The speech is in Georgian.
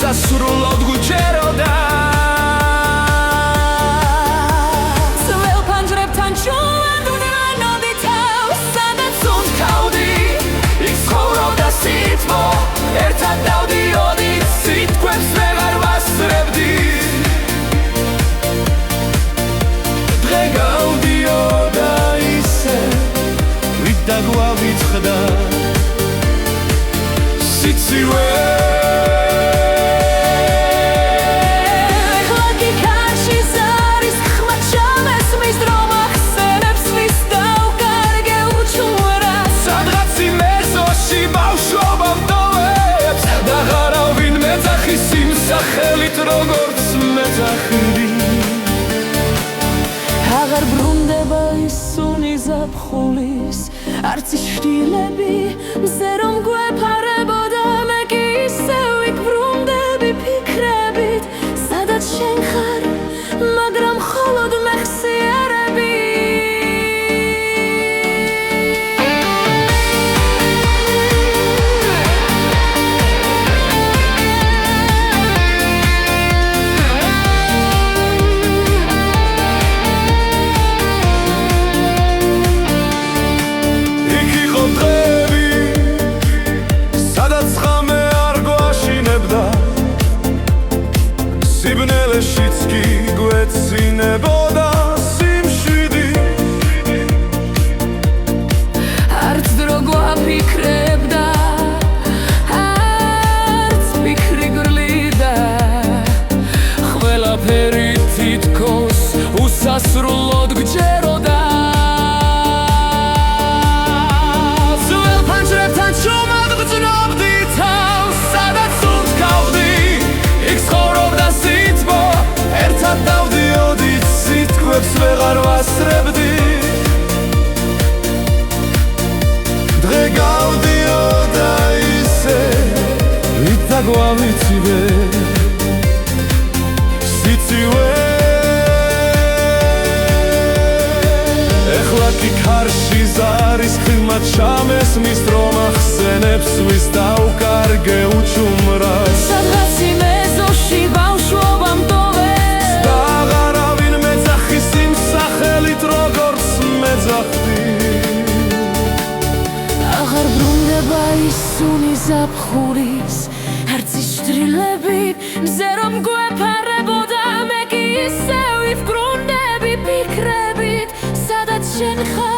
უსასრულოდ გვჯეროდა ძველ ფანჯრებთან ჩუვარდნანოდი თავს სადაც უნქავდი იქ ცხოვრობდა სითბო ერთად დავდიოდი სიტყვებს ვეღარ ვასწრებდი დღე გავდიოდა ისე ვით დაგვავიწყდა სიცივე სახელით როგორც მეძახილი აღარ ბრუნდება ის სუნი ზაფხულის არც ის შვილები მზე რომ გვეფარებოდა მე კი ისევ იქ ბრუნდები ფიქრებით სადაც შენ ხარ მაგრამ მხოლოდ მეხსიერები სიბნელეშიც კი გვეცინებოდა სიმშვიდი არც დრო გვაფიქრებდა არც ფიქრი გრლიდა ყველაფერი თითქოს უსასრულოდ გვჯეროდა ძველ ფანჯრებთან ჩუმად გრძნობდი თავს სადაც უნქავდი იქ ცხოვრობდა სითბო ერთად დავდიოდით სიტყვებს ვეღარ ვასწრებდი დღე გავდიოდა ისე ვით დაგვავიცივე სიცივე ეხლა კი ქარში ზარის ხილმა ჩამესმის რომ ახსენებს ვის დავკარგე უჩუმრას სადღაც იმეზოში ბავშვობამ დოვეს და აღარავინ მეძახის იმ სახელით როგორც მეძახდი აღარ ბრუნდება ის სუნი ზაფხულის არც ის შვილები მზე რომ გვეფარებოდა მე კი ისევ ვიფრუნდები ფიქრებით სადაც შენ ხარ